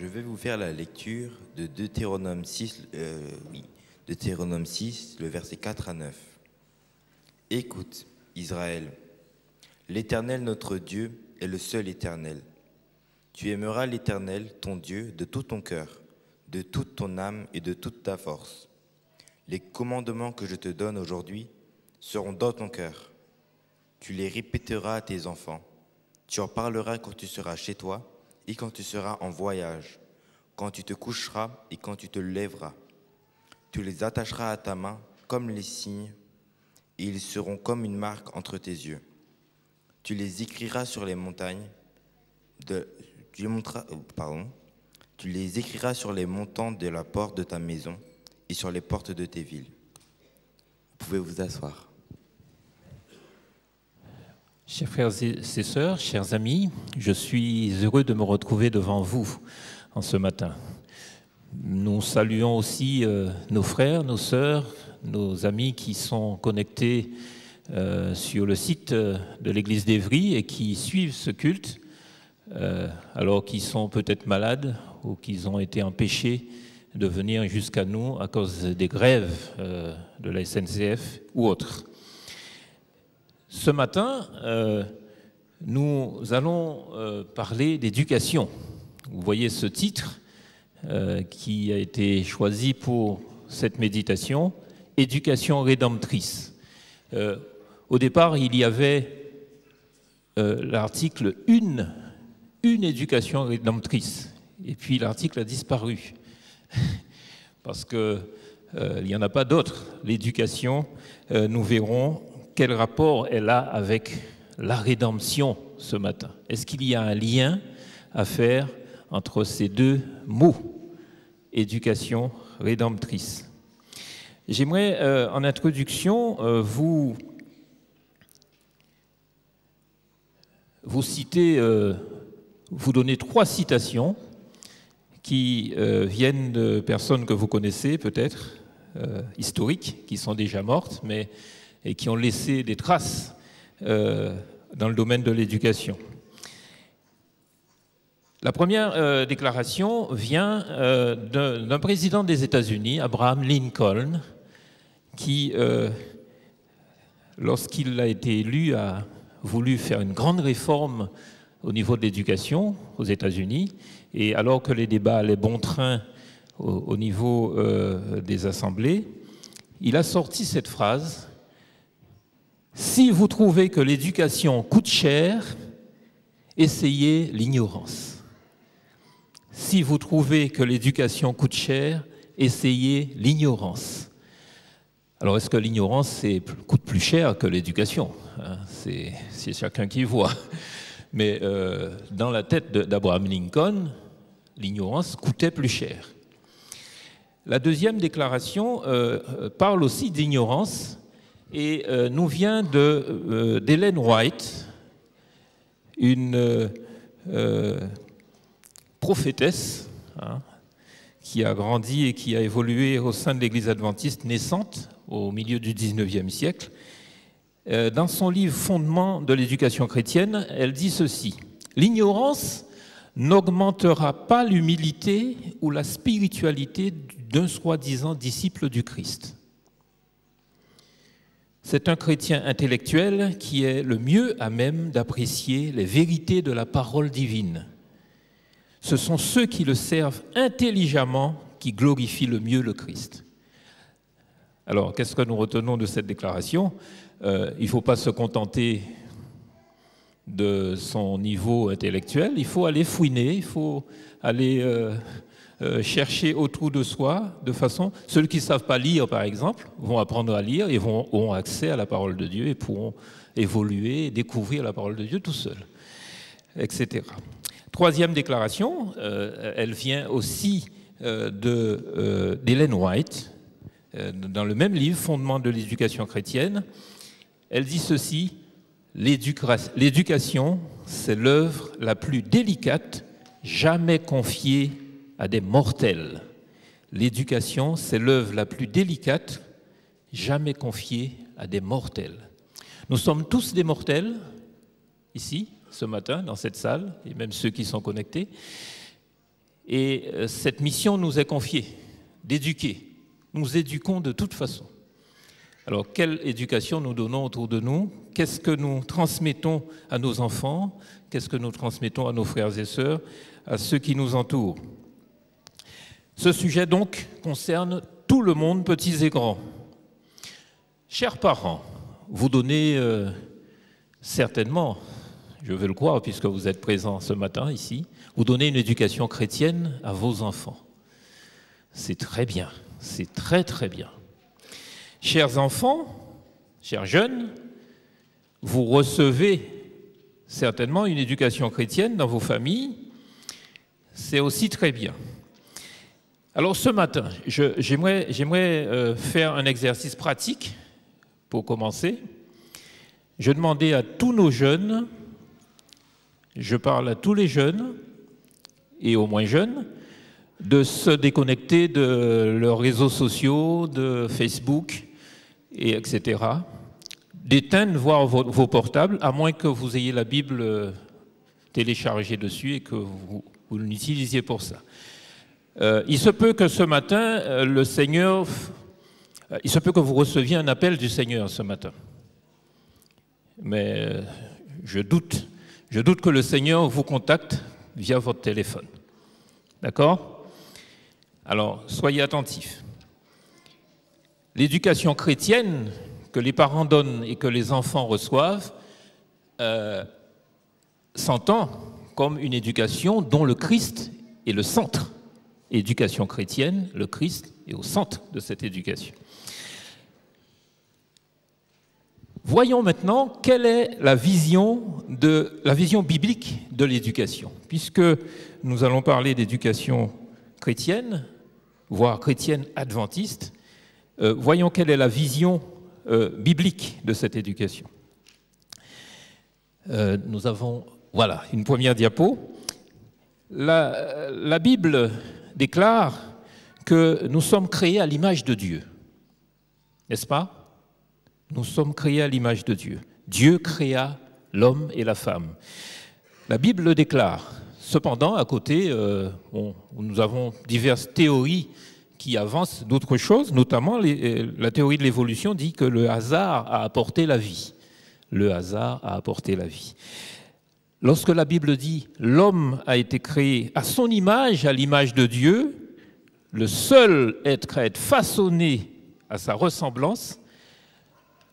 Je vais vous faire la lecture de Deutéronome 6, Deutéronome 6, le verset 4 à 9. Écoute, Israël, l'Éternel notre Dieu est le seul Éternel. Tu aimeras l'Éternel, ton Dieu, de tout ton cœur, de toute ton âme et de toute ta force. Les commandements que je te donne aujourd'hui seront dans ton cœur. Tu les répéteras à tes enfants. Tu en parleras quand tu seras chez toi et quand tu seras en voyage, quand tu te coucheras et quand tu te lèveras. Tu les attacheras à ta main comme les signes, et ils seront comme une marque entre tes yeux. Tu les écriras sur les montagnes, tu les écriras sur les montants de la porte de ta maison et sur les portes de tes villes. Vous pouvez vous asseoir. Chers frères et sœurs, chers amis, je suis heureux de me retrouver devant vous en ce matin. Nous saluons aussi nos frères, nos sœurs, nos amis qui sont connectés sur le site de l'église d'Évry et qui suivent ce culte, alors qu'ils sont peut-être malades ou qu'ils ont été empêchés de venir jusqu'à nous à cause des grèves de la SNCF ou autres. Ce matin, nous allons parler d'éducation. Vous voyez ce titre qui a été choisi pour cette méditation, Éducation rédemptrice. Au départ, il y avait l'article une éducation rédemptrice, et puis l'article a disparu, parce qu'il n'y en a pas d'autre. L'éducation, nous verrons quel rapport elle a avec la rédemption ce matin. Est-ce qu'il y a un lien à faire entre ces deux mots, éducation rédemptrice? J'aimerais, en introduction, vous citer, vous donner 3 citations qui viennent de personnes que vous connaissez peut-être, historiques, qui sont déjà mortes, et qui ont laissé des traces dans le domaine de l'éducation. La première déclaration vient d'un président des États-Unis, Abraham Lincoln, qui, lorsqu'il a été élu, a voulu faire une grande réforme au niveau de l'éducation aux États-Unis, et alors que les débats allaient bon train au niveau des assemblées, il a sorti cette phrase: « Si vous trouvez que l'éducation coûte cher, essayez l'ignorance. Si vous trouvez que l'éducation coûte cher, essayez l'ignorance. » Alors, est-ce que l'ignorance coûte plus cher que l'éducation? C'est chacun qui voit. Mais dans la tête d'Abraham Lincoln, l'ignorance coûtait plus cher. La deuxième déclaration parle aussi d'ignorance et nous vient d'Ellen White, une prophétesse qui a grandi et qui a évolué au sein de l'Église adventiste naissante au milieu du XIXe siècle. Dans son livre « Fondements de l'éducation chrétienne », elle dit ceci: « L'ignorance n'augmentera pas l'humilité ou la spiritualité d'un soi-disant disciple du Christ. C'est un chrétien intellectuel qui est le mieux à même d'apprécier les vérités de la parole divine. Ce sont ceux qui le servent intelligemment qui glorifient le mieux le Christ. » Alors, qu'est-ce que nous retenons de cette déclaration? Il ne faut pas se contenter de son niveau intellectuel, il faut aller fouiner, il faut aller chercher autour de soi, de façon... Ceux qui ne savent pas lire, par exemple, vont apprendre à lire et auront accès à la parole de Dieu et pourront évoluer et découvrir la parole de Dieu tout seuls, etc. Troisième déclaration, elle vient aussi d'Ellen White, dans le même livre, Fondements de l'éducation chrétienne. Elle dit ceci: l'éducation, c'est l'œuvre la plus délicate jamais confiée à des mortels. L'éducation, c'est l'œuvre la plus délicate jamais confiée à des mortels. Nous sommes tous des mortels, ici, ce matin, dans cette salle, et même ceux qui sont connectés. Et cette mission nous est confiée, d'éduquer. Nous éduquons de toute façon. Alors, quelle éducation nous donnons autour de nous? Qu'est-ce que nous transmettons à nos enfants? Qu'est-ce que nous transmettons à nos frères et sœurs, à ceux qui nous entourent? Ce sujet, donc, concerne tout le monde, petits et grands. Chers parents, vous donnez certainement, je veux le croire puisque vous êtes présents ce matin ici, vous donnez une éducation chrétienne à vos enfants. C'est très bien, c'est très très bien. Chers enfants, chers jeunes, vous recevez certainement une éducation chrétienne dans vos familles, c'est aussi très bien. Alors ce matin, j'aimerais faire un exercice pratique pour commencer. Je demandais à tous nos jeunes, je parle à tous les jeunes et aux moins jeunes, de se déconnecter de leurs réseaux sociaux, de Facebook, et etc., d'éteindre, voire vos portables, à moins que vous ayez la Bible téléchargée dessus et que vous l'utilisiez pour ça. Il se peut que ce matin, il se peut que vous receviez un appel du Seigneur ce matin. Mais je doute que le Seigneur vous contacte via votre téléphone. D'accord? Alors, soyez attentifs. L'éducation chrétienne que les parents donnent et que les enfants reçoivent s'entend comme une éducation dont le Christ est le centre. Éducation chrétienne, le Christ est au centre de cette éducation. Voyons maintenant quelle est la vision biblique de l'éducation. Puisque nous allons parler d'éducation chrétienne, voire chrétienne adventiste, voyons quelle est la vision biblique de cette éducation. Nous avons, voilà, une première diapo. La Bible déclare que nous sommes créés à l'image de Dieu. N'est-ce pas? Nous sommes créés à l'image de Dieu. Dieu créa l'homme et la femme. La Bible le déclare. Cependant, à côté, nous avons diverses théories qui avancent d'autres choses, notamment la théorie de l'évolution dit que le hasard a apporté la vie. Le hasard a apporté la vie. Lorsque la Bible dit « l'homme a été créé à son image, à l'image de Dieu », le seul être à être façonné à sa ressemblance,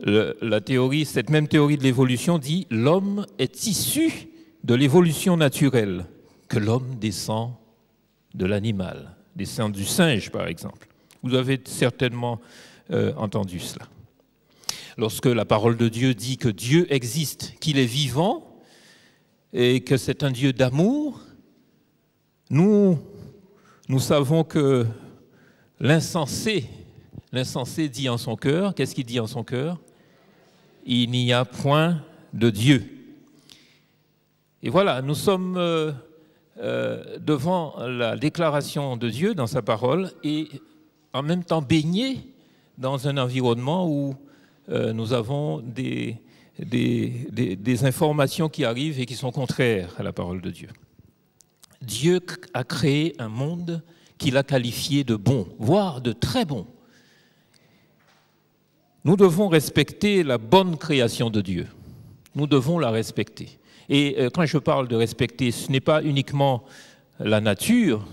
cette même théorie de l'évolution dit « l'homme est issu de l'évolution naturelle », que l'homme descend de l'animal, descend du singe par exemple. Vous avez certainement entendu cela. Lorsque la parole de Dieu dit que Dieu existe, qu'il est vivant, et que c'est un Dieu d'amour, nous savons que l'insensé dit en son cœur, qu'est-ce qu'il dit en son cœur? Il n'y a point de Dieu. Et voilà, nous sommes devant la déclaration de Dieu dans sa parole et en même temps baignés dans un environnement où nous avons des informations qui arrivent et qui sont contraires à la parole de Dieu. Dieu a créé un monde qu'il a qualifié de bon, voire de très bon. Nous devons respecter la bonne création de Dieu. Nous devons la respecter. Et quand je parle de respecter, ce n'est pas uniquement la nature,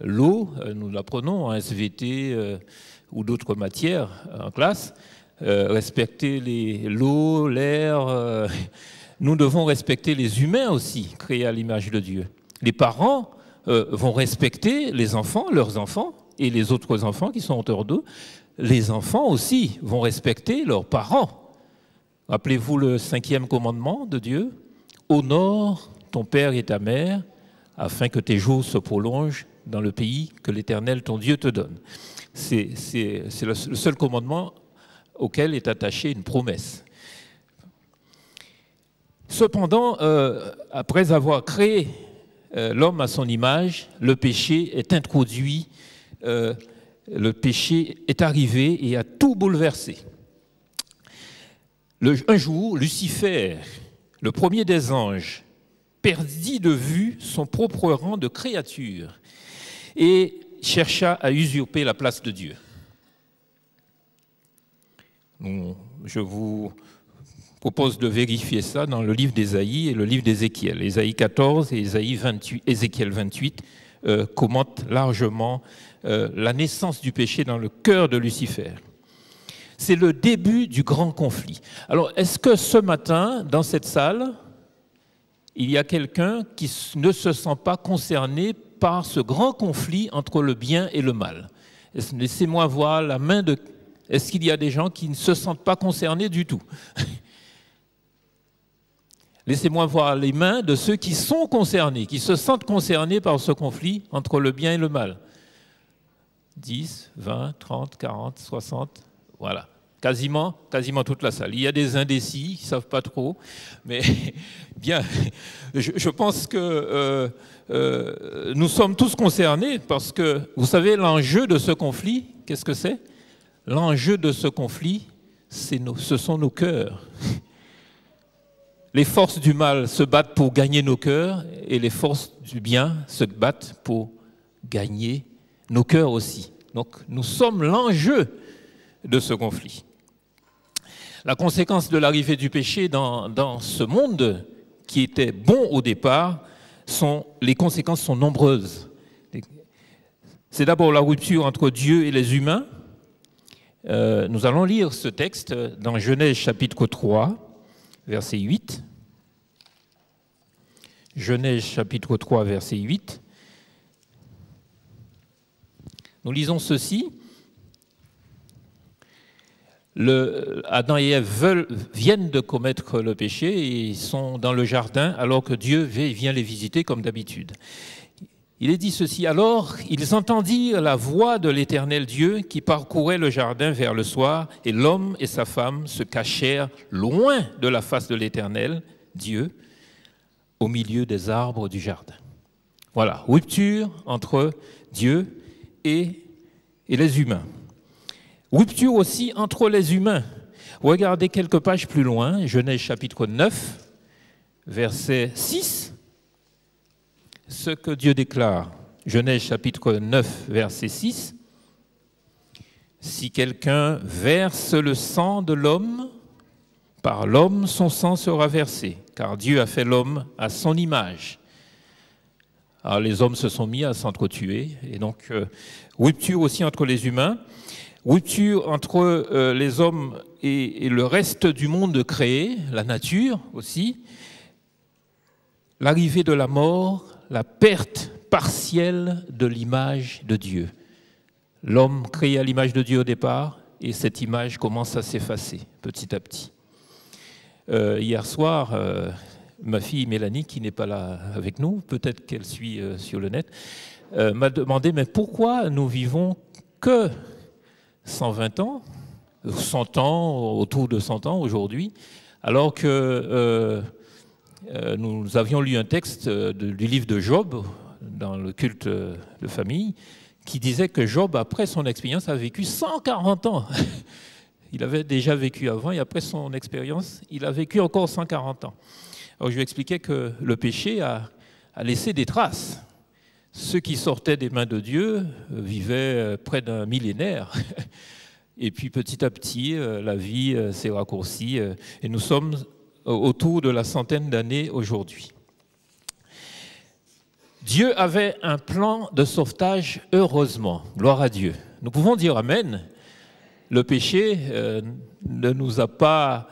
l'eau, nous l'apprenons en SVT ou d'autres matières en classe, respecter l'eau, l'air. Nous devons respecter les humains aussi, créés à l'image de Dieu. Les parents vont respecter les enfants, leurs enfants, et les autres enfants qui sont autour d'eux. Les enfants aussi vont respecter leurs parents. Rappelez-vous le 5e commandement de Dieu. Honore ton père et ta mère, afin que tes jours se prolongent dans le pays que l'Éternel, ton Dieu, te donne. C'est le seul commandement auquel est attachée une promesse. Cependant, après avoir créé l'homme à son image, le péché est introduit, le péché est arrivé et a tout bouleversé. Un jour, Lucifer, le premier des anges, perdit de vue son propre rang de créature et chercha à usurper la place de Dieu. Je vous propose de vérifier ça dans le livre d'Ésaïe et le livre d'Ézéchiel. Ésaïe 14 et Ézéchiel 28 commentent largement la naissance du péché dans le cœur de Lucifer. C'est le début du grand conflit. Alors, est-ce que ce matin, dans cette salle, il y a quelqu'un qui ne se sent pas concerné par ce grand conflit entre le bien et le mal? Laissez-moi voir la main de... Est-ce qu'il y a des gens qui ne se sentent pas concernés du tout? Laissez-moi voir les mains de ceux qui sont concernés, qui se sentent concernés par ce conflit entre le bien et le mal. 10, 20, 30, 40, 60, voilà. Quasiment toute la salle. Il y a des indécis qui ne savent pas trop, mais bien, je pense que nous sommes tous concernés parce que, vous savez, l'enjeu de ce conflit, qu'est-ce que c'est? L'enjeu de ce conflit, ce sont nos cœurs. Les forces du mal se battent pour gagner nos cœurs et les forces du bien se battent pour gagner nos cœurs aussi. Donc nous sommes l'enjeu de ce conflit. La conséquence de l'arrivée du péché dans ce monde qui était bon au départ, les conséquences sont nombreuses. C'est d'abord la rupture entre Dieu et les humains. Nous allons lire ce texte dans Genèse chapitre 3, verset 8. Genèse chapitre 3, verset 8. Nous lisons ceci. Adam et Ève viennent de commettre le péché et ils sont dans le jardin alors que Dieu vient les visiter comme d'habitude. Il est dit ceci, alors ils entendirent la voix de l'Éternel Dieu qui parcourait le jardin vers le soir et l'homme et sa femme se cachèrent loin de la face de l'Éternel Dieu au milieu des arbres du jardin. Voilà, rupture entre Dieu et les humains. Rupture aussi entre les humains. Regardez quelques pages plus loin, Genèse chapitre 9, verset 6. Ce que Dieu déclare, Genèse chapitre 9, verset 6. Si quelqu'un verse le sang de l'homme, par l'homme son sang sera versé, car Dieu a fait l'homme à son image. Alors les hommes se sont mis à s'entretuer, et donc rupture aussi entre les humains. Rupture entre les hommes et le reste du monde créé, la nature aussi, l'arrivée de la mort, la perte partielle de l'image de Dieu. L'homme créé à l'image de Dieu au départ, et cette image commence à s'effacer petit à petit. Hier soir, ma fille Mélanie, qui n'est pas là avec nous, peut-être qu'elle suit sur le net, m'a demandé, mais pourquoi nous vivons que 120 ans, 100 ans, autour de 100 ans aujourd'hui, alors que nous avions lu un texte du livre de Job, dans le culte de famille, qui disait que Job, après son expérience, a vécu 140 ans. Il avait déjà vécu avant, et après son expérience, il a vécu encore 140 ans. Alors je lui expliquais que le péché a laissé des traces. Ceux qui sortaient des mains de Dieu vivaient près d'un millénaire. Et puis petit à petit, la vie s'est raccourcie et nous sommes autour de la centaine d'années aujourd'hui. Dieu avait un plan de sauvetage, heureusement. Gloire à Dieu. Nous pouvons dire Amen. Le péché ne nous a pas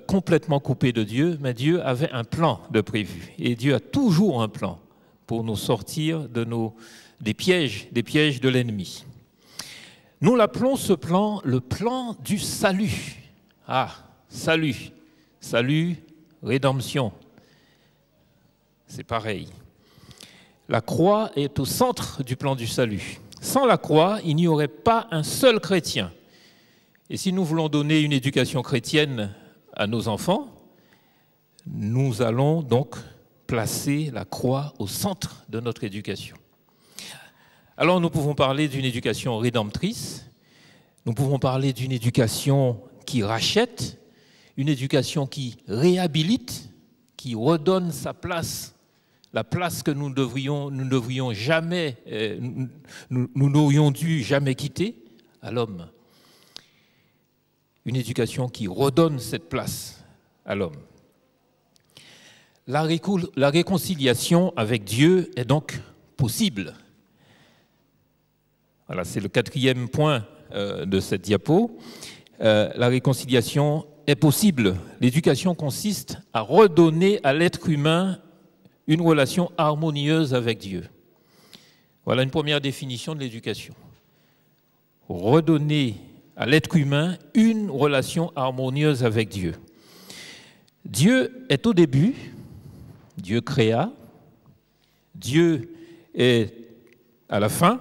complètement coupés de Dieu, mais Dieu avait un plan de prévu. Et Dieu a toujours un plan pour nous sortir des pièges de l'ennemi. Nous l'appelons ce plan le plan du salut. Ah, salut, rédemption. C'est pareil. La croix est au centre du plan du salut. Sans la croix, il n'y aurait pas un seul chrétien. Et si nous voulons donner une éducation chrétienne à nos enfants, nous allons donc placer la croix au centre de notre éducation. Alors nous pouvons parler d'une éducation rédemptrice, nous pouvons parler d'une éducation qui rachète, une éducation qui réhabilite, qui redonne sa place la place que nous devrions jamais, nous n'aurions dû jamais quitter à l'homme. Une éducation qui redonne cette place à l'homme. La réconciliation avec Dieu est donc possible. Voilà, c'est le 4e point de cette diapo. La réconciliation est possible. L'éducation consiste à redonner à l'être humain une relation harmonieuse avec Dieu. Voilà une première définition de l'éducation. Redonner à l'être humain une relation harmonieuse avec Dieu. Dieu est au début, Dieu créa, Dieu est à la fin,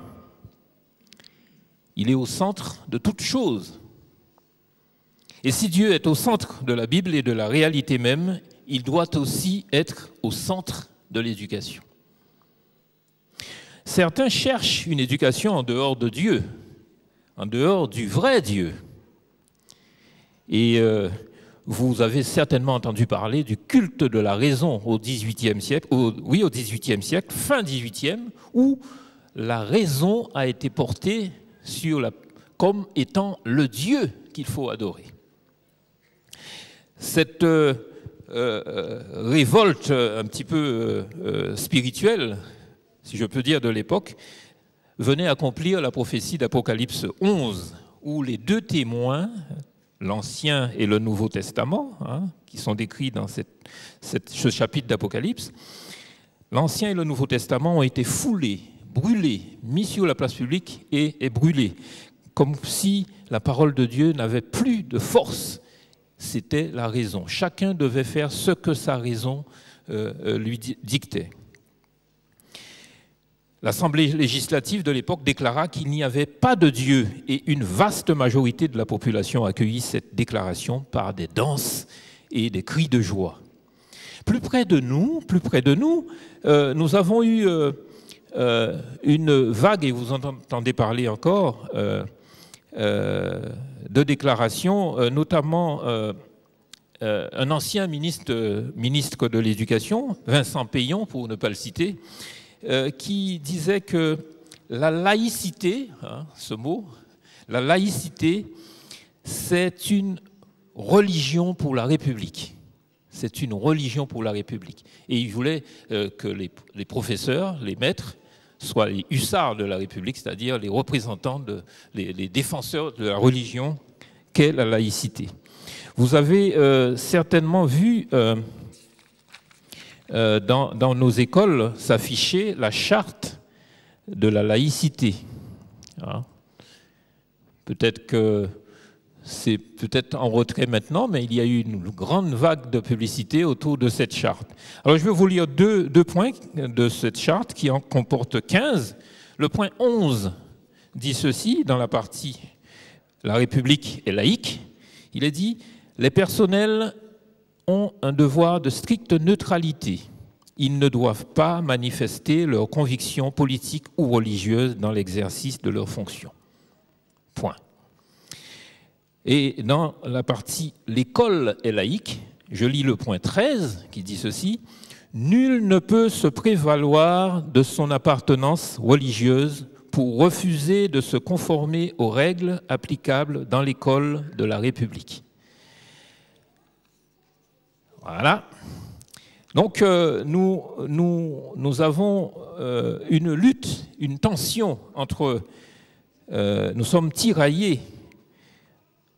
il est au centre de toute chose. Et si Dieu est au centre de la Bible et de la réalité même, il doit aussi être au centre de l'éducation. Certains cherchent une éducation en dehors de Dieu, en dehors du vrai Dieu. Et vous avez certainement entendu parler du culte de la raison au XVIIIe siècle, au XVIIIe siècle, fin XVIIIe, où la raison a été portée comme étant le Dieu qu'il faut adorer. Cette révolte un petit peu spirituelle, si je peux dire, de l'époque, venait accomplir la prophétie d'Apocalypse 11, où les deux témoins, l'Ancien et le Nouveau Testament, qui sont décrits dans ce chapitre d'Apocalypse, l'Ancien et le Nouveau Testament ont été foulés, brûlés, mis sur la place publique et brûlés, comme si la parole de Dieu n'avait plus de force. C'était la raison. Chacun devait faire ce que sa raison lui dictait. L'Assemblée législative de l'époque déclara qu'il n'y avait pas de Dieu et une vaste majorité de la population accueillit cette déclaration par des danses et des cris de joie. Plus près de nous, nous avons eu une vague, et vous entendez parler encore, de déclarations, notamment un ancien ministre de l'Éducation, Vincent Peillon, pour ne pas le citer, qui disait que la laïcité, ce mot, la laïcité, c'est une religion pour la République. C'est une religion pour la République. Et il voulait que les professeurs, les maîtres, soient les hussards de la République, c'est-à-dire les représentants, les défenseurs de la religion qu'est la laïcité. Vous avez certainement vu dans nos écoles s'afficher la charte de la laïcité. Peut-être que c'est peut-être en retrait maintenant, mais il y a eu une grande vague de publicité autour de cette charte. Alors je vais vous lire deux points de cette charte qui en comporte 15. Le point 11 dit ceci, dans la partie « La République est laïque », il est dit « Les personnels ont un devoir de stricte neutralité. Ils ne doivent pas manifester leurs convictions politiques ou religieuses dans l'exercice de leurs fonctions. » Point. Et dans la partie « L'école est laïque », je lis le point 13 qui dit ceci « Nul ne peut se prévaloir de son appartenance religieuse pour refuser de se conformer aux règles applicables dans l'école de la République. » Voilà. Donc nous avons une lutte, une tension entre... nous sommes tiraillés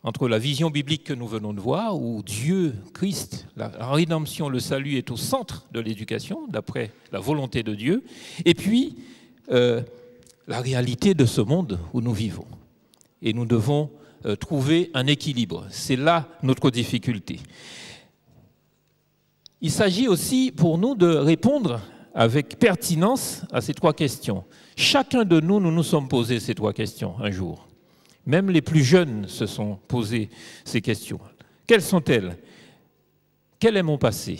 entre la vision biblique que nous venons de voir, où Dieu, Christ, la rédemption, le salut est au centre de l'éducation, d'après la volonté de Dieu, et puis la réalité de ce monde où nous vivons. Et nous devons trouver un équilibre. C'est là notre difficulté. Il s'agit aussi pour nous de répondre avec pertinence à ces trois questions. Chacun de nous, nous nous sommes posés ces trois questions un jour. Même les plus jeunes se sont posés ces questions. Quelles sont-elles? Quel est mon passé?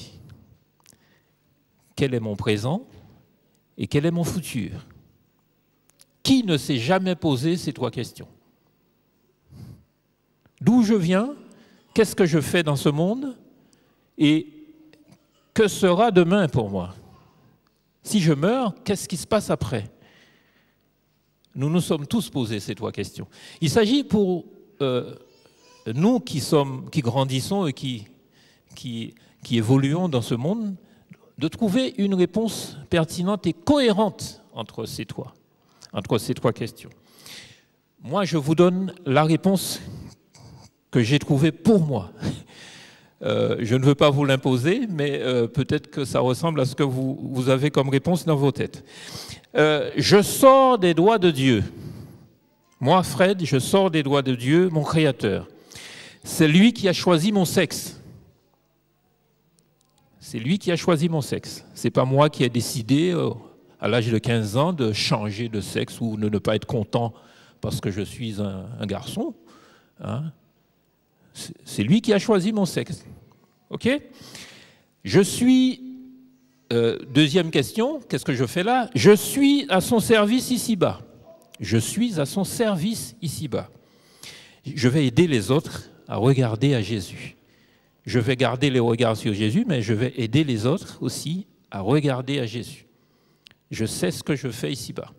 Quel est mon présent? Et quel est mon futur? Qui ne s'est jamais posé ces trois questions? D'où je viens? Qu'est-ce que je fais dans ce monde? Et que sera demain pour moi? Si je meurs, qu'est-ce qui se passe après? Nous nous sommes tous posé ces trois questions. Il s'agit pour nous qui grandissons et qui évoluons dans ce monde, de trouver une réponse pertinente et cohérente entre ces trois questions. Moi, je vous donne la réponse que j'ai trouvée pour moi. Je ne veux pas vous l'imposer, mais peut-être que ça ressemble à ce que vous avez comme réponse dans vos têtes. Je sors des doigts de Dieu. Moi, Fred, je sors des doigts de Dieu, mon Créateur. C'est lui qui a choisi mon sexe. C'est lui qui a choisi mon sexe. Ce n'est pas moi qui ai décidé, à l'âge de 15 ans, de changer de sexe ou de ne pas être content parce que je suis un garçon. Hein? C'est lui qui a choisi mon sexe. OK? Je suis... deuxième question, qu'est-ce que je fais là? Je suis à son service ici-bas. Je suis à son service ici-bas. Je vais aider les autres à regarder à Jésus. Je vais garder les regards sur Jésus, mais je vais aider les autres aussi à regarder à Jésus. Je sais ce que je fais ici-bas.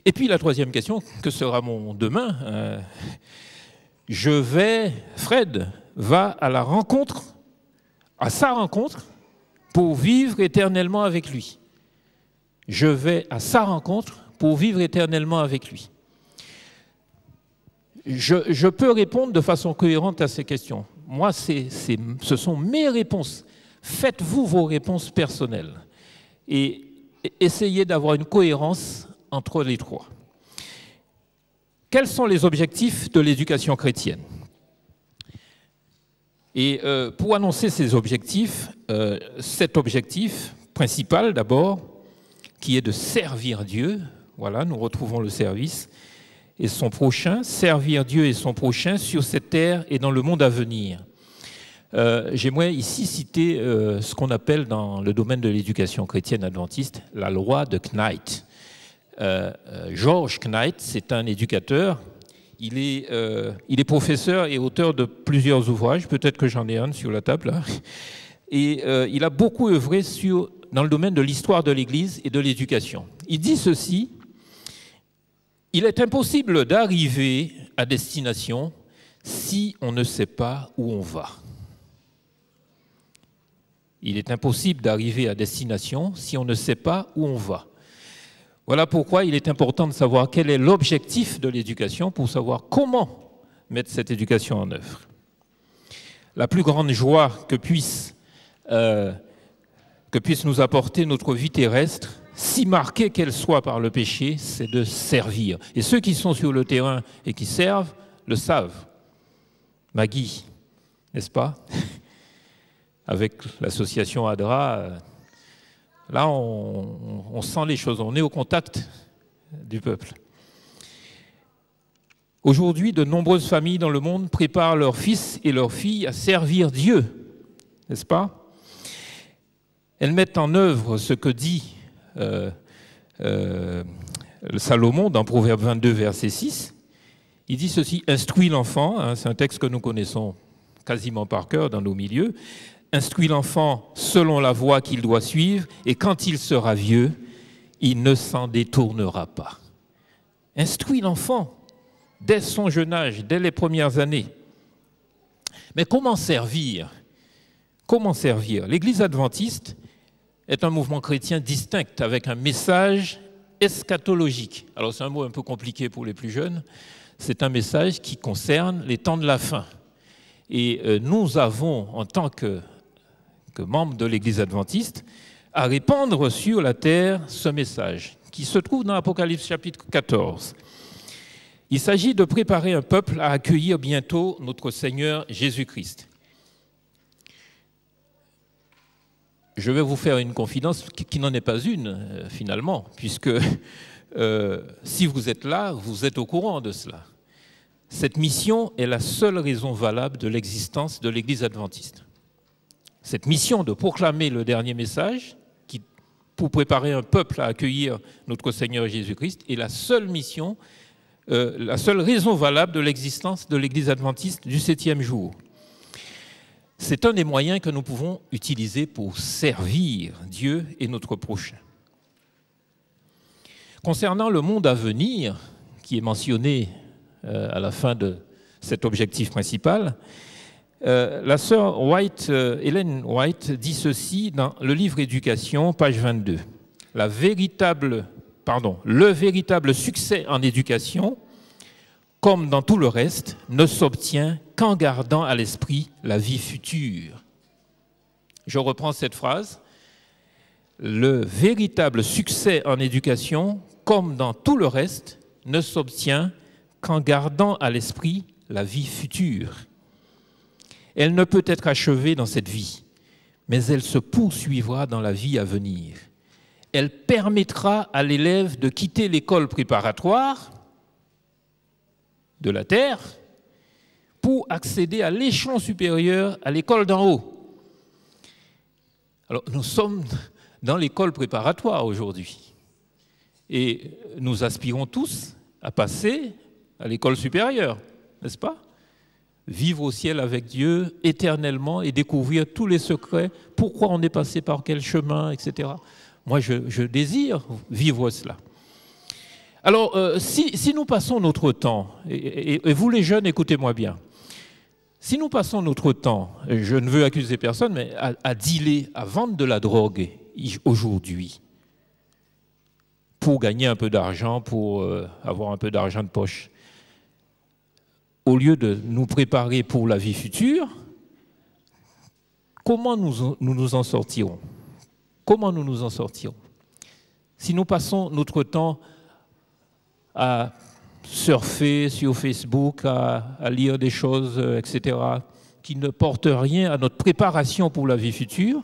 Et puis la troisième question, que sera mon demain? Fred va à la rencontre, à sa rencontre, pour vivre éternellement avec lui. Je vais à sa rencontre pour vivre éternellement avec lui. Je peux répondre de façon cohérente à ces questions. Moi, ce sont mes réponses. Faites-vous vos réponses personnelles et essayez d'avoir une cohérence entre les trois. Quels sont les objectifs de l'éducation chrétienne? Et pour annoncer ces objectifs, cet objectif principal d'abord, qui est de servir Dieu, voilà, nous retrouvons le service, et son prochain, servir Dieu et son prochain sur cette terre et dans le monde à venir. J'aimerais ici citer ce qu'on appelle dans le domaine de l'éducation chrétienne adventiste la loi de Knight. George Knight, c'est un éducateur. Il est professeur et auteur de plusieurs ouvrages, peut-être que j'en ai un sur la table, là. Et il a beaucoup œuvré dans le domaine de l'histoire de l'Église et de l'éducation. Il dit ceci: il est impossible d'arriver à destination si on ne sait pas où on va. Il est impossible d'arriver à destination si on ne sait pas où on va. Voilà pourquoi il est important de savoir quel est l'objectif de l'éducation pour savoir comment mettre cette éducation en œuvre. La plus grande joie que puisse nous apporter notre vie terrestre, si marquée qu'elle soit par le péché, c'est de servir. Et ceux qui sont sur le terrain et qui servent le savent. Maggie, n'est-ce pas? Avec l'association ADRA, là on sent les choses, on est au contact du peuple. Aujourd'hui, de nombreuses familles dans le monde préparent leurs fils et leurs filles à servir Dieu, n'est-ce pas? Elles mettent en œuvre ce que dit Salomon dans Proverbe 22, verset 6. Il dit ceci: instruis l'enfant, hein, c'est un texte que nous connaissons quasiment par cœur dans nos milieux, instruis l'enfant selon la voie qu'il doit suivre, et quand il sera vieux, il ne s'en détournera pas. Instruis l'enfant dès son jeune âge, dès les premières années. Mais comment servir? Comment servir? L'Église adventiste est un mouvement chrétien distinct avec un message eschatologique. Alors c'est un mot un peu compliqué pour les plus jeunes. C'est un message qui concerne les temps de la fin. Et nous avons, en tant que membres de l'Église adventiste, à répandre sur la terre ce message qui se trouve dans Apocalypse chapitre 14. Il s'agit de préparer un peuple à accueillir bientôt notre Seigneur Jésus-Christ. Je vais vous faire une confidence qui n'en est pas une, finalement, puisque si vous êtes là, vous êtes au courant de cela. Cette mission est la seule raison valable de l'existence de l'Église adventiste. Cette mission de proclamer le dernier message, pour préparer un peuple à accueillir notre Seigneur Jésus-Christ, est la seule mission, la seule raison valable de l'existence de l'Église adventiste du 7e jour. C'est un des moyens que nous pouvons utiliser pour servir Dieu et notre prochain. Concernant le monde à venir, qui est mentionné à la fin de cet objectif principal, la sœur Ellen White dit ceci dans le livre Éducation, page 22. Le véritable succès en éducation, comme dans tout le reste, ne s'obtient qu'en gardant à l'esprit la vie future. Je reprends cette phrase. Le véritable succès en éducation, comme dans tout le reste, ne s'obtient qu'en gardant à l'esprit la vie future. Elle ne peut être achevée dans cette vie, mais elle se poursuivra dans la vie à venir. Elle permettra à l'élève de quitter l'école préparatoire de la terre pour accéder à l'échelon supérieur, à l'école d'en haut. Alors, nous sommes dans l'école préparatoire aujourd'hui et nous aspirons tous à passer à l'école supérieure, n'est-ce pas? Vivre au ciel avec Dieu éternellement et découvrir tous les secrets, pourquoi on est passé par quel chemin, etc. Moi, je désire vivre cela. Alors, si nous passons notre temps, et vous les jeunes, écoutez-moi bien, si nous passons notre temps, je ne veux accuser personne, mais à dealer, à vendre de la drogue aujourd'hui, pour gagner un peu d'argent, pour avoir un peu d'argent de poche, au lieu de nous préparer pour la vie future, comment nous en sortirons? Comment nous nous en sortirons? Si nous passons notre temps à surfer sur Facebook, à lire des choses, etc., qui ne portent rien à notre préparation pour la vie future,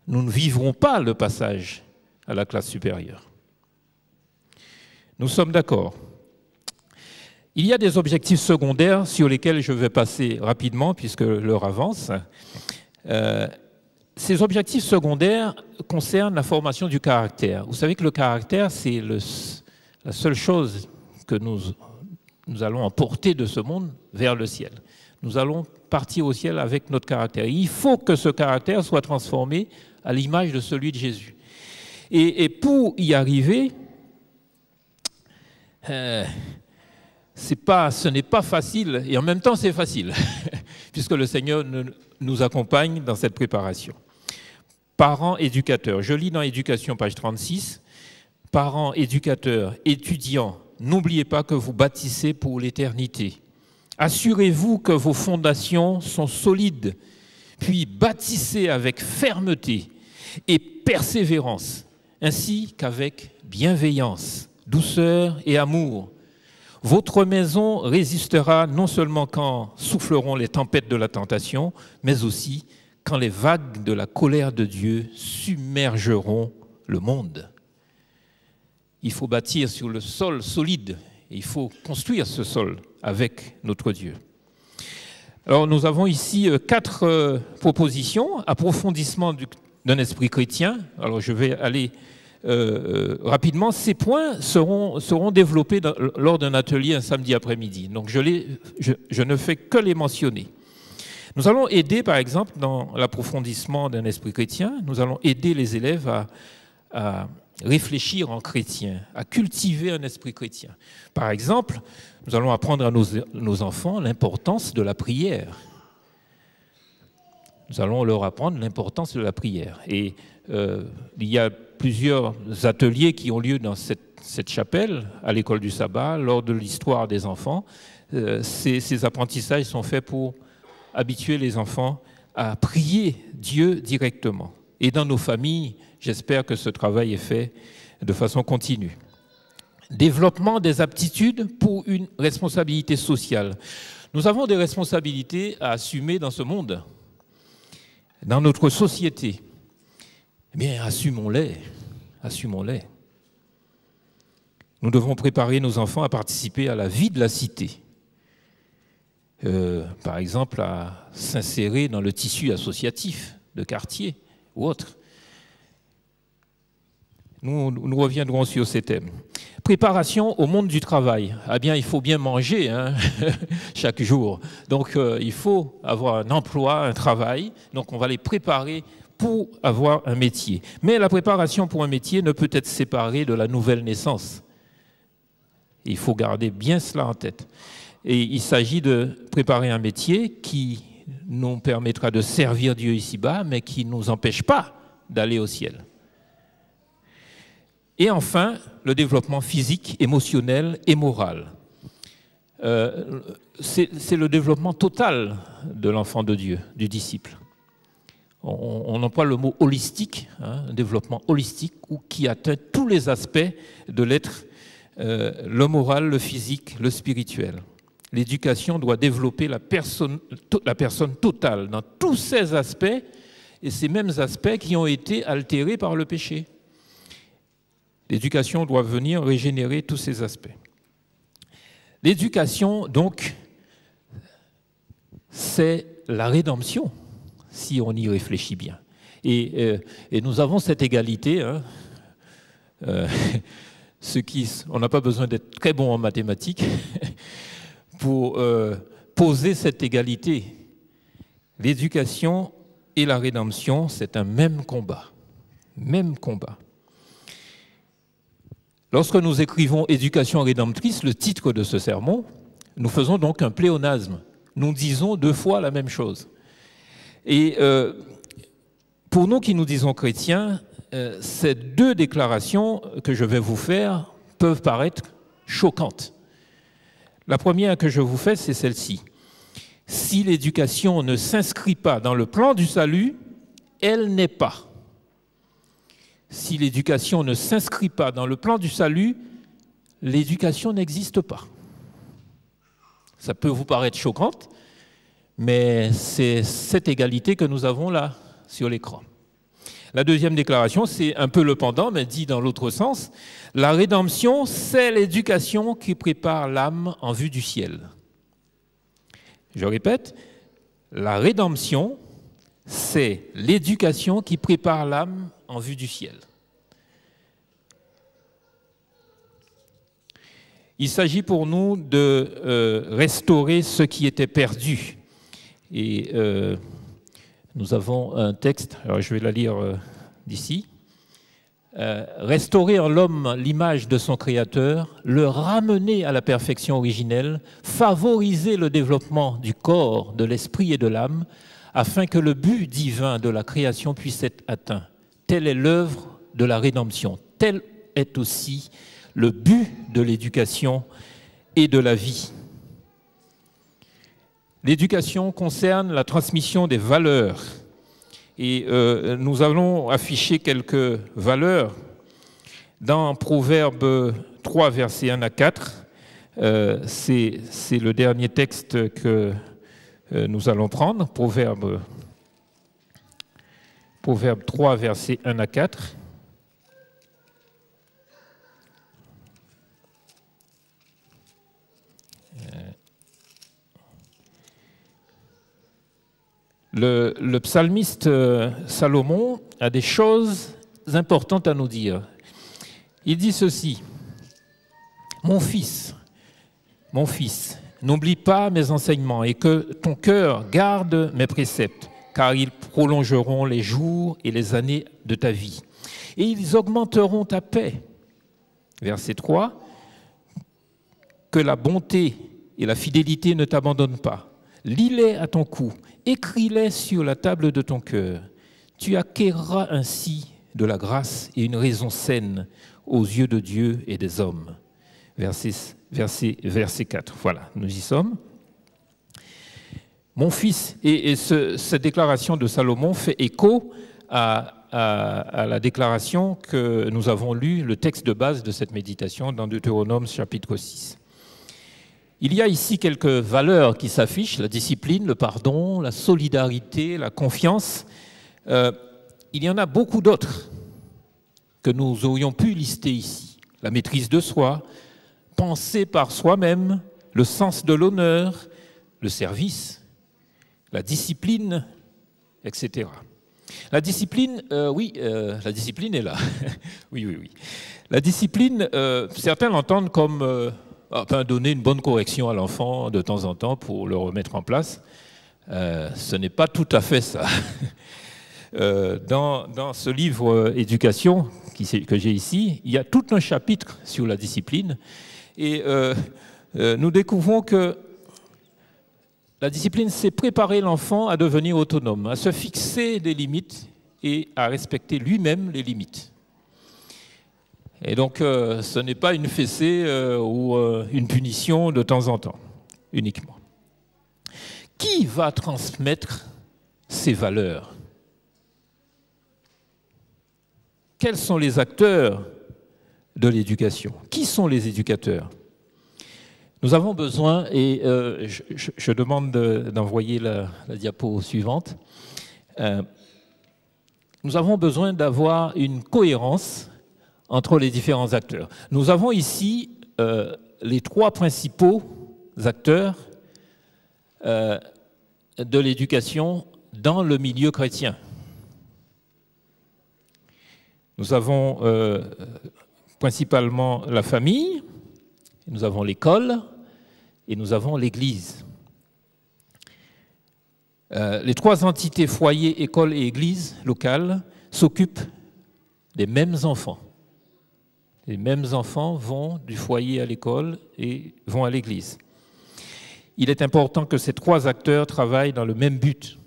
nous ne vivrons pas le passage à la classe supérieure. Nous sommes d'accord. Il y a des objectifs secondaires sur lesquels je vais passer rapidement puisque l'heure avance. Ces objectifs secondaires concernent la formation du caractère. Vous savez que le caractère, c'est la seule chose que nous allons emporter de ce monde vers le ciel. Nous allons partir au ciel avec notre caractère. Il faut que ce caractère soit transformé à l'image de celui de Jésus. Et pour y arriver, ce n'est pas facile, et en même temps c'est facile, puisque le Seigneur nous accompagne dans cette préparation. Parents éducateurs, je lis dans Éducation, page 36, parents éducateurs, étudiants, n'oubliez pas que vous bâtissez pour l'éternité. Assurez-vous que vos fondations sont solides, puis bâtissez avec fermeté et persévérance, ainsi qu'avec bienveillance, douceur et amour. Votre maison résistera non seulement quand souffleront les tempêtes de la tentation, mais aussi quand les vagues de la colère de Dieu submergeront le monde. Il faut bâtir sur le sol solide, et il faut construire ce sol avec notre Dieu. Alors nous avons ici 4 propositions. Approfondissement d'un esprit chrétien. Alors je vais aller rapidement. Ces points seront développés lors d'un atelier un samedi après-midi. Donc je ne fais que les mentionner. Nous allons aider, par exemple, dans l'approfondissement d'un esprit chrétien, nous allons aider les élèves à réfléchir en chrétien, à cultiver un esprit chrétien. Par exemple, nous allons apprendre à nos enfants l'importance de la prière. Nous allons leur apprendre l'importance de la prière. Et il y a plusieurs ateliers qui ont lieu dans cette chapelle, à l'école du sabbat, lors de l'histoire des enfants. Ces apprentissages sont faits pour habituer les enfants à prier Dieu directement. Et dans nos familles, j'espère que ce travail est fait de façon continue. Développement des aptitudes pour une responsabilité sociale. Nous avons des responsabilités à assumer dans ce monde, dans notre société. Eh bien, assumons-les, assumons-les. Nous devons préparer nos enfants à participer à la vie de la cité. Par exemple, à s'insérer dans le tissu associatif de quartier ou autre. Nous reviendrons sur ces thèmes. Préparation au monde du travail. Ah bien, il faut bien manger hein, chaque jour. Donc, il faut avoir un emploi, un travail. Donc, on va les préparer pour avoir un métier. Mais la préparation pour un métier ne peut être séparée de la nouvelle naissance. Il faut garder bien cela en tête. Et il s'agit de préparer un métier qui nous permettra de servir Dieu ici-bas, mais qui ne nous empêche pas d'aller au ciel. Et enfin, le développement physique, émotionnel et moral. C'est le développement total de l'enfant de Dieu, du disciple. On emploie le mot holistique, un développement holistique, qui atteint tous les aspects de l'être, le moral, le physique, le spirituel. L'éducation doit développer la personne totale dans tous ces aspects, et ces mêmes aspects qui ont été altérés par le péché. L'éducation doit venir régénérer tous ces aspects. L'éducation, donc, c'est la rédemption, si on y réfléchit bien. Et nous avons cette égalité. Hein, on n'a pas besoin d'être très bon en mathématiques pour poser cette égalité. L'éducation et la rédemption, c'est un même combat. Même combat. Lorsque nous écrivons « Éducation rédemptrice », le titre de ce sermon, nous faisons donc un pléonasme. Nous disons deux fois la même chose. Et pour nous qui nous disons chrétiens, ces deux déclarations que je vais vous faire peuvent paraître choquantes. La première que je vous fais, c'est celle-ci. Si l'éducation ne s'inscrit pas dans le plan du salut, elle n'est pas. Si l'éducation ne s'inscrit pas dans le plan du salut, l'éducation n'existe pas. Ça peut vous paraître choquante, mais c'est cette égalité que nous avons là, sur l'écran. La deuxième déclaration, c'est un peu le pendant, mais dit dans l'autre sens. La rédemption, c'est l'éducation qui prépare l'âme en vue du ciel. Je répète, la rédemption, c'est l'éducation qui prépare l'âme en vue du ciel. Il s'agit pour nous de restaurer ce qui était perdu. Et nous avons un texte, alors je vais la lire d'ici. Restaurer en l'homme l'image de son Créateur, le ramener à la perfection originelle, favoriser le développement du corps, de l'esprit et de l'âme, afin que le but divin de la création puisse être atteint. Telle est l'œuvre de la rédemption. Tel est aussi le but de l'éducation et de la vie. L'éducation concerne la transmission des valeurs. Et nous allons afficher quelques valeurs dans Proverbe 3, versets 1 à 4. C'est le dernier texte que nous allons prendre, Proverbe 3, versets 1 à 4. Le psalmiste Salomon a des choses importantes à nous dire. Il dit ceci: mon fils, n'oublie pas mes enseignements et que ton cœur garde mes préceptes, car ils prolongeront les jours et les années de ta vie. Et ils augmenteront ta paix. Verset 3, que la bonté et la fidélité ne t'abandonnent pas. Lis-les à ton cou, écris-les sur la table de ton cœur. Tu acquerras ainsi de la grâce et une raison saine aux yeux de Dieu et des hommes. Verset 4, voilà, nous y sommes. Mon fils, et cette déclaration de Salomon fait écho à la déclaration que nous avons lue, le texte de base de cette méditation dans Deutéronome chapitre 6. Il y a ici quelques valeurs qui s'affichent, la discipline, le pardon, la solidarité, la confiance. Il y en a beaucoup d'autres que nous aurions pu lister ici. La maîtrise de soi, penser par soi-même, le sens de l'honneur, le service, la discipline, etc. La discipline, la discipline est là. oui. La discipline, certains l'entendent comme donner une bonne correction à l'enfant de temps en temps pour le remettre en place. Ce n'est pas tout à fait ça. Dans ce livre Éducation que j'ai ici, il y a tout un chapitre sur la discipline. Et nous découvrons que la discipline, c'est préparer l'enfant à devenir autonome, à se fixer des limites et à respecter lui-même les limites. Et donc, ce n'est pas une fessée ou une punition de temps en temps, uniquement. Qui va transmettre ces valeurs? Quels sont les acteurs de l'éducation? Qui sont les éducateurs? Nous avons besoin, et je demande d'envoyer la diapo suivante, nous avons besoin d'avoir une cohérence entre les différents acteurs. Nous avons ici les trois principaux acteurs de l'éducation dans le milieu chrétien. Nous avons principalement la famille, nous avons l'école et nous avons l'Église. Les trois entités, foyer, école et Église locale, s'occupent des mêmes enfants. Les mêmes enfants vont du foyer à l'école et vont à l'Église. Il est important que ces trois acteurs travaillent dans le même but,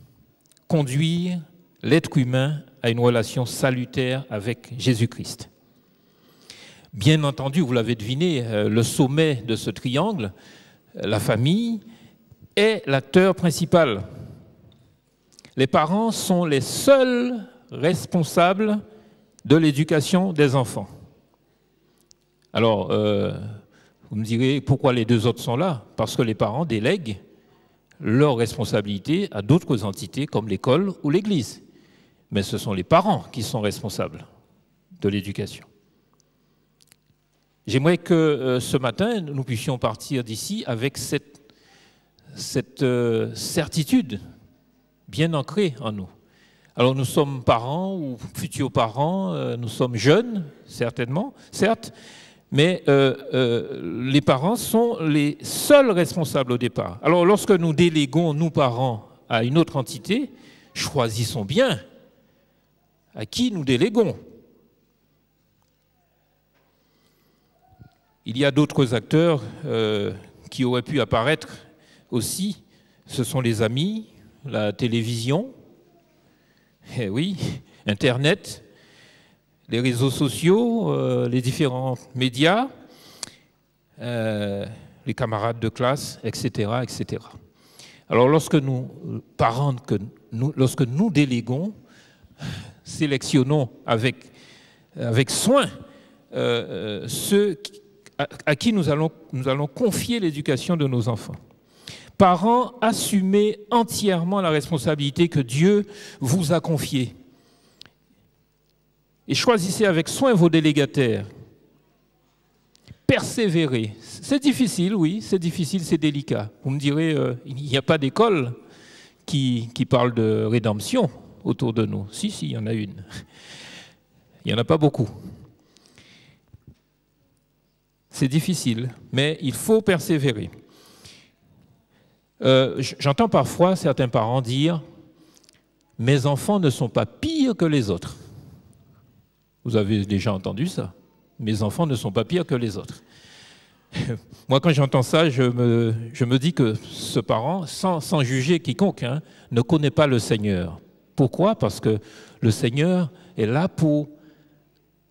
conduire l'être humain à une relation salutaire avec Jésus-Christ. Bien entendu, vous l'avez deviné, le sommet de ce triangle, la famille, est l'acteur principal. Les parents sont les seuls responsables de l'éducation des enfants. Alors, vous me direz, pourquoi les deux autres sont là? Parce que les parents délèguent leurs responsabilités à d'autres entités comme l'école ou l'Église. Mais ce sont les parents qui sont responsables de l'éducation. J'aimerais que ce matin, nous puissions partir d'ici avec cette certitude bien ancrée en nous. Alors nous sommes parents ou futurs parents, nous sommes jeunes, certainement, certes, mais les parents sont les seuls responsables au départ. Alors lorsque nous déléguons, nous parents, à une autre entité, choisissons bien à qui nous déléguons. Il y a d'autres acteurs qui auraient pu apparaître aussi. Ce sont les amis, la télévision, eh oui, Internet, les réseaux sociaux, les différents médias, les camarades de classe, etc., etc. Alors lorsque nous, parents, lorsque nous déléguons, sélectionnons avec soin ceux à qui nous allons confier l'éducation de nos enfants. Parents, assumez entièrement la responsabilité que Dieu vous a confiée. Et choisissez avec soin vos délégataires. Persévérez. C'est difficile, oui, c'est difficile, c'est délicat. Vous me direz, il n'y a pas d'école qui parle de rédemption autour de nous. Si, il y en a une. Il n'y en a pas beaucoup. C'est difficile, mais il faut persévérer. J'entends parfois certains parents dire « Mes enfants ne sont pas pires que les autres ». Vous avez déjà entendu ça? « Mes enfants ne sont pas pires que les autres ». Moi, quand j'entends ça, je me dis que ce parent, sans juger quiconque, ne connaît pas le Seigneur. Pourquoi? Parce que le Seigneur est là pour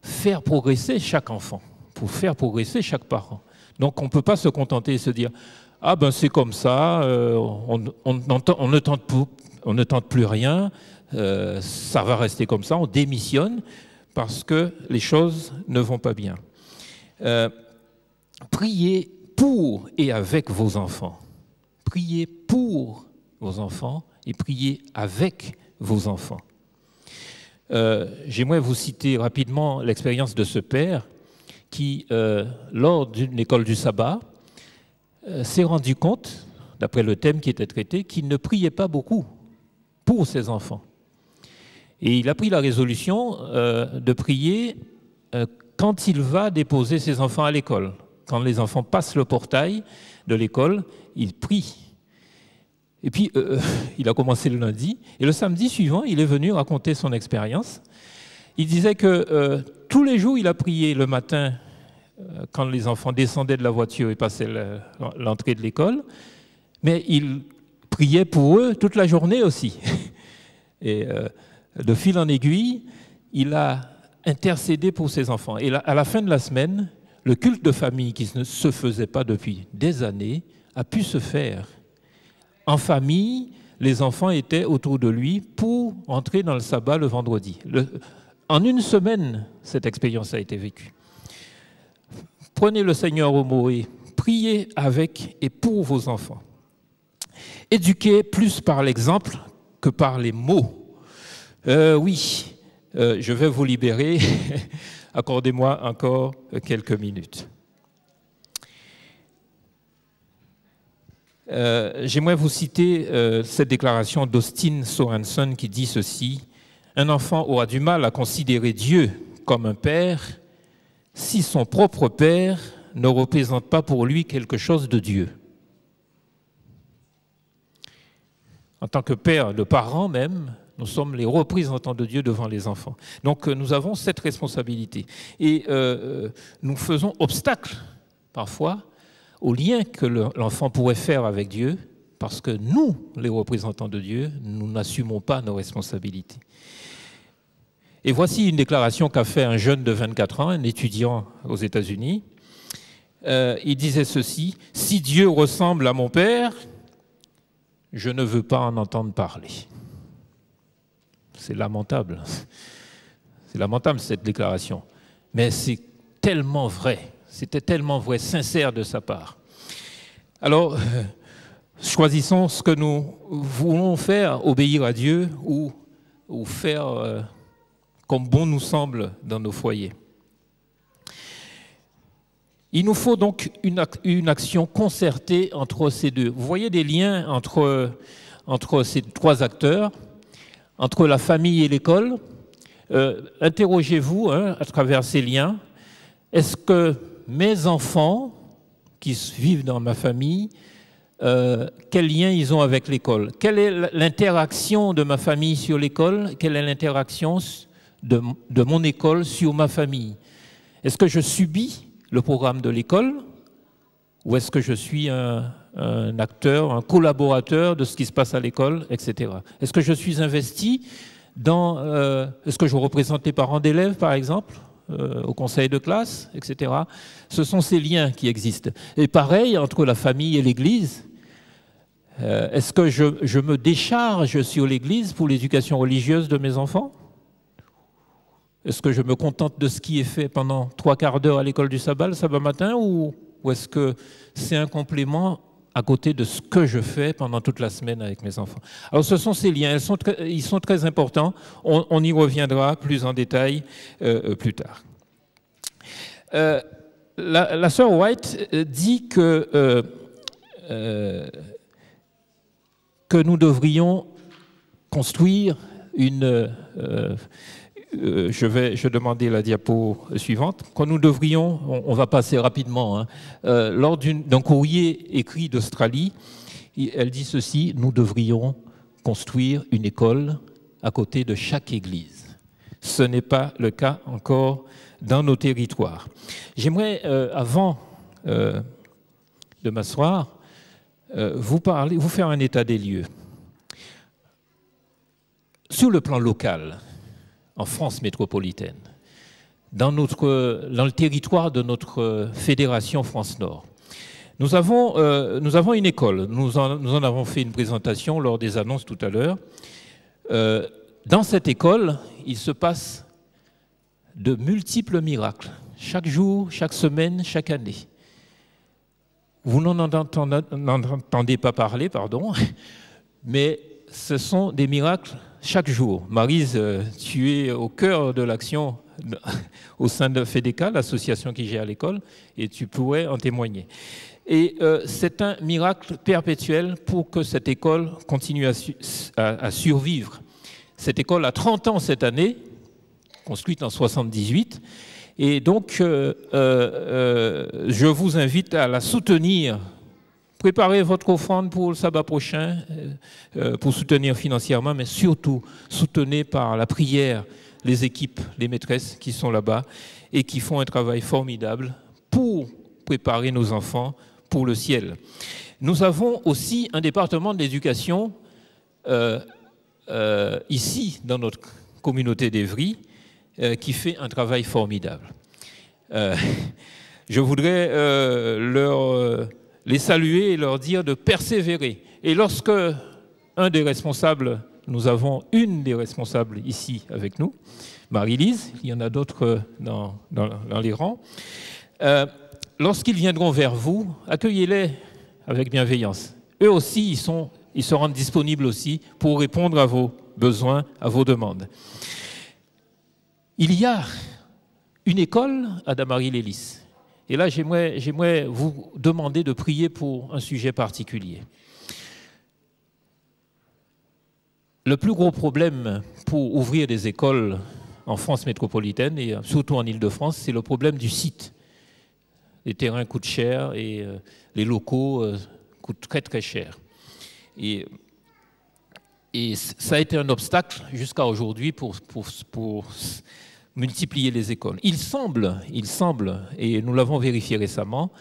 faire progresser chaque enfant, pour faire progresser chaque parent. Donc on ne peut pas se contenter et se dire « Ah ben c'est comme ça, on ne tente plus rien, ça va rester comme ça, on démissionne parce que les choses ne vont pas bien. » Priez pour et avec vos enfants. Priez pour vos enfants et priez avec vos enfants. J'aimerais vous citer rapidement l'expérience de ce père qui, lors d'une école du sabbat, s'est rendu compte, d'après le thème qui était traité, qu'il ne priait pas beaucoup pour ses enfants. Et il a pris la résolution de prier quand il va déposer ses enfants à l'école. Quand les enfants passent le portail de l'école, il prie. Et puis, il a commencé le lundi. Et le samedi suivant, il est venu raconter son expérience. Il disait que tous les jours, il a prié le matin, quand les enfants descendaient de la voiture et passaient l'entrée de l'école. Mais il priait pour eux toute la journée aussi. Et de fil en aiguille, il a intercédé pour ses enfants. Et à la fin de la semaine, le culte de famille qui ne se faisait pas depuis des années a pu se faire. En famille, les enfants étaient autour de lui pour entrer dans le sabbat le vendredi. En une semaine, cette expérience a été vécue. Prenez le Seigneur au mot et priez avec et pour vos enfants. Éduquez plus par l'exemple que par les mots. Je vais vous libérer. Accordez-moi encore quelques minutes. J'aimerais vous citer cette déclaration d'Austin Sorensen qui dit ceci: « Un enfant aura du mal à considérer Dieu comme un père si son propre père ne représente pas pour lui quelque chose de Dieu. » En tant que père, de parents même, nous sommes les représentants de Dieu devant les enfants. Donc nous avons cette responsabilité. Et nous faisons obstacle, parfois, au lien que l'enfant pourrait faire avec Dieu, parce que nous, les représentants de Dieu, nous n'assumons pas nos responsabilités. Et voici une déclaration qu'a fait un jeune de 24 ans, un étudiant aux États-Unis. Il disait ceci: « Si Dieu ressemble à mon père, je ne veux pas en entendre parler. » C'est lamentable. C'est lamentable cette déclaration. Mais c'est tellement vrai. C'était tellement vrai, sincère de sa part. Alors, choisissons ce que nous voulons faire, obéir à Dieu ou faire comme bon nous semble dans nos foyers. Il nous faut donc une action concertée entre ces deux. Vous voyez des liens entre ces trois acteurs, entre la famille et l'école. Interrogez-vous à travers ces liens. Est-ce que mes enfants qui vivent dans ma famille, quel lien ils ont avec l'école? Quelle est l'interaction de ma famille sur l'école? Quelle est l'interaction de mon école sur ma famille? Est-ce que je subis le programme de l'école ou est-ce que je suis un acteur, un collaborateur de ce qui se passe à l'école, etc. Est-ce que je suis investi dans... est-ce que je représente les parents d'élèves, par exemple, au conseil de classe, etc. Ce sont ces liens qui existent. Et pareil, entre la famille et l'Église, est-ce que je me décharge sur l'Église pour l'éducation religieuse de mes enfants? Est-ce que je me contente de ce qui est fait pendant 3/4 d'heure à l'école du sabbat, le sabbat matin, ou est-ce que c'est un complément à côté de ce que je fais pendant toute la semaine avec mes enfants? Alors ce sont ces liens, ils sont très importants, on y reviendra plus en détail plus tard. La sœur White dit que nous devrions construire une... je demandais la diapo suivante. Quand nous devrions, on va passer rapidement, lors d'un courrier écrit d'Australie, elle dit ceci: nous devrions construire une école à côté de chaque église. Ce n'est pas le cas encore dans nos territoires. J'aimerais, avant de m'asseoir, vous faire un état des lieux. Sur le plan local, en France métropolitaine, dans le territoire de notre fédération France-Nord. Nous avons une école, nous en avons fait une présentation lors des annonces tout à l'heure. Dans cette école, il se passe de multiples miracles, chaque jour, chaque semaine, chaque année. Vous n'en entendez pas parler, pardon, mais ce sont des miracles chaque jour. Maryse, tu es au cœur de l'action au sein de FEDECA, l'association qui gère l'école, et tu pourrais en témoigner. Et c'est un miracle perpétuel pour que cette école continue à survivre. Cette école a 30 ans cette année, construite en 78, et donc je vous invite à la soutenir Préparez votre offrande pour le sabbat prochain, pour soutenir financièrement, mais surtout soutenez par la prière les équipes, les maîtresses qui sont là-bas et qui font un travail formidable pour préparer nos enfants pour le ciel. Nous avons aussi un département de l'éducation ici, dans notre communauté d'Évry, qui fait un travail formidable. Je voudrais les saluer et leur dire de persévérer. Et lorsque un des responsables, nous avons une des responsables ici avec nous, Marie-Lise, il y en a d'autres dans les rangs, lorsqu'ils viendront vers vous, accueillez-les avec bienveillance. Eux aussi, ils se rendent disponibles aussi pour répondre à vos besoins, à vos demandes. Il y a une école à Damary-Lélis. Et là, j'aimerais vous demander de prier pour un sujet particulier. Le plus gros problème pour ouvrir des écoles en France métropolitaine et surtout en Île-de-France, c'est le problème du site. Les terrains coûtent cher et les locaux coûtent très très cher. Et ça a été un obstacle jusqu'à aujourd'hui pour multiplier les écoles. Il semble, et nous l'avons vérifié récemment,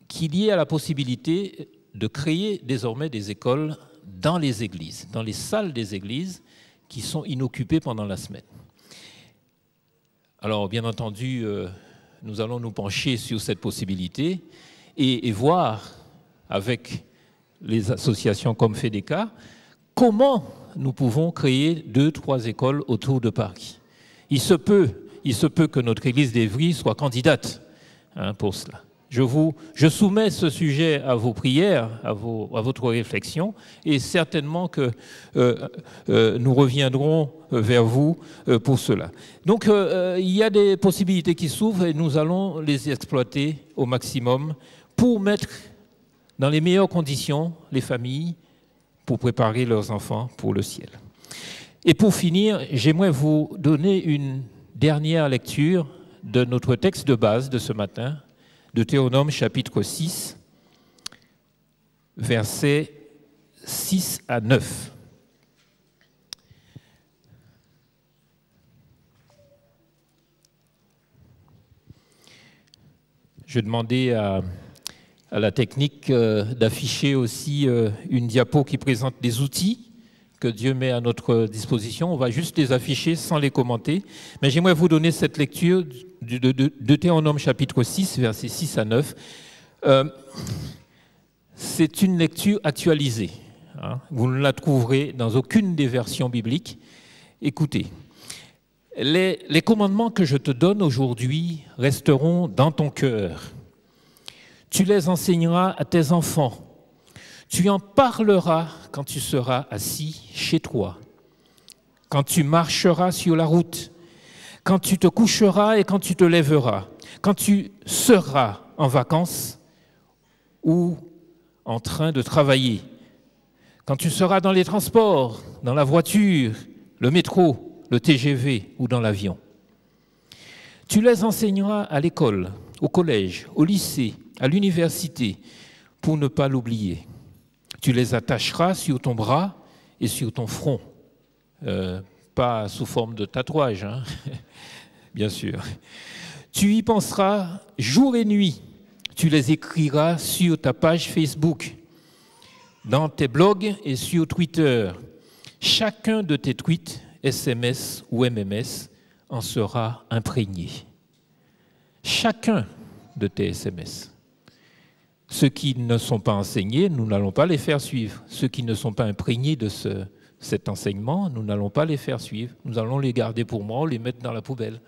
qu'il y ait la possibilité de créer désormais des écoles dans les églises, dans les salles des églises qui sont inoccupées pendant la semaine. Alors, bien entendu, nous allons nous pencher sur cette possibilité et voir avec les associations comme FEDECA comment nous pouvons créer 2-3 écoles autour de Paris. Il se peut que notre église d'Évry soit candidate pour cela. Je soumets ce sujet à vos prières, à votre réflexion, et certainement que nous reviendrons vers vous pour cela. Donc, il y a des possibilités qui s'ouvrent et nous allons les exploiter au maximum pour mettre dans les meilleures conditions les familles pour préparer leurs enfants pour le ciel. Et pour finir, j'aimerais vous donner une dernière lecture de notre texte de base de ce matin, de Deutéronome chapitre 6, versets 6 à 9. Je demandais à la technique d'afficher aussi une diapo qui présente des outils que Dieu met à notre disposition. On va juste les afficher sans les commenter. Mais j'aimerais vous donner cette lecture de Deutéronome chapitre 6, versets 6 à 9. C'est une lecture actualisée. Vous ne la trouverez dans aucune des versions bibliques. Écoutez, les commandements que je te donne aujourd'hui resteront dans ton cœur. Tu les enseigneras à tes enfants. Tu en parleras quand tu seras assis chez toi, quand tu marcheras sur la route, quand tu te coucheras et quand tu te lèveras, quand tu seras en vacances ou en train de travailler, quand tu seras dans les transports, dans la voiture, le métro, le TGV ou dans l'avion. Tu les enseigneras à l'école, au collège, au lycée, à l'université, pour ne pas l'oublier. Tu les attacheras sur ton bras et sur ton front. Pas sous forme de tatouage, hein bien sûr. Tu y penseras jour et nuit. Tu les écriras sur ta page Facebook, dans tes blogs et sur Twitter. Chacun de tes tweets, SMS ou MMS, en sera imprégné. Chacun de tes SMS. Ceux qui ne sont pas enseignés, nous n'allons pas les faire suivre. Ceux qui ne sont pas imprégnés de cet enseignement, nous n'allons pas les faire suivre. Nous allons les garder pour moi, les mettre dans la poubelle.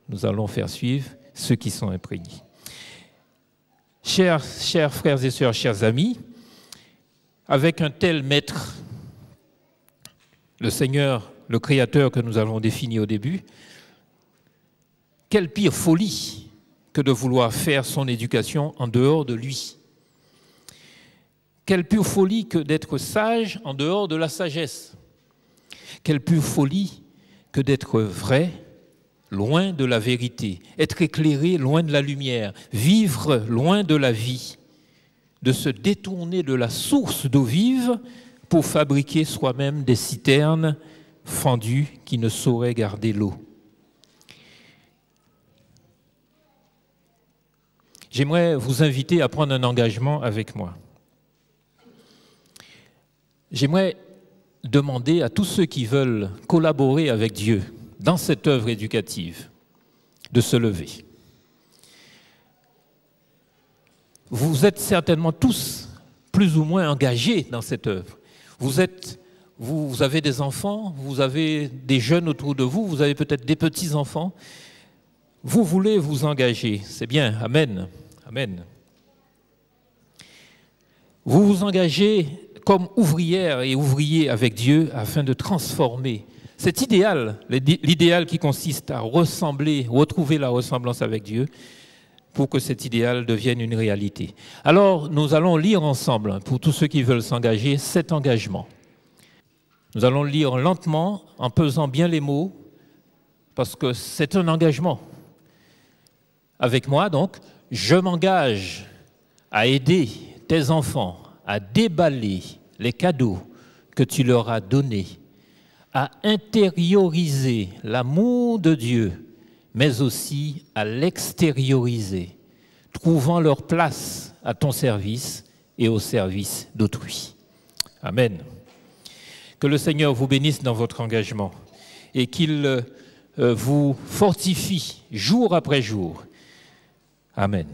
Nous allons faire suivre ceux qui sont imprégnés. Chers frères et sœurs, chers amis, avec un tel maître, le Seigneur, le Créateur que nous avons défini au début, quelle pire folie que de vouloir faire son éducation en dehors de lui. Quelle pure folie que d'être sage en dehors de la sagesse. Quelle pure folie que d'être vrai loin de la vérité, être éclairé loin de la lumière, vivre loin de la vie, de se détourner de la source d'eau vive pour fabriquer soi-même des citernes fendues qui ne sauraient garder l'eau. J'aimerais vous inviter à prendre un engagement avec moi. J'aimerais demander à tous ceux qui veulent collaborer avec Dieu dans cette œuvre éducative de se lever. Vous êtes certainement tous plus ou moins engagés dans cette œuvre. Vous avez des enfants, vous avez des jeunes autour de vous, vous avez peut-être des petits-enfants. Vous voulez vous engager, c'est bien, amen, amen. Vous vous engagez comme ouvrière et ouvrier avec Dieu afin de transformer cet idéal, l'idéal qui consiste à ressembler, retrouver la ressemblance avec Dieu, pour que cet idéal devienne une réalité. Alors, nous allons lire ensemble, pour tous ceux qui veulent s'engager, cet engagement. Nous allons le lire lentement, en pesant bien les mots, parce que c'est un engagement. Avec moi, donc, je m'engage à aider tes enfants à déballer les cadeaux que tu leur as donnés, à intérioriser l'amour de Dieu, mais aussi à l'extérioriser, trouvant leur place à ton service et au service d'autrui. Amen. Que le Seigneur vous bénisse dans votre engagement et qu'il vous fortifie jour après jour. Amen.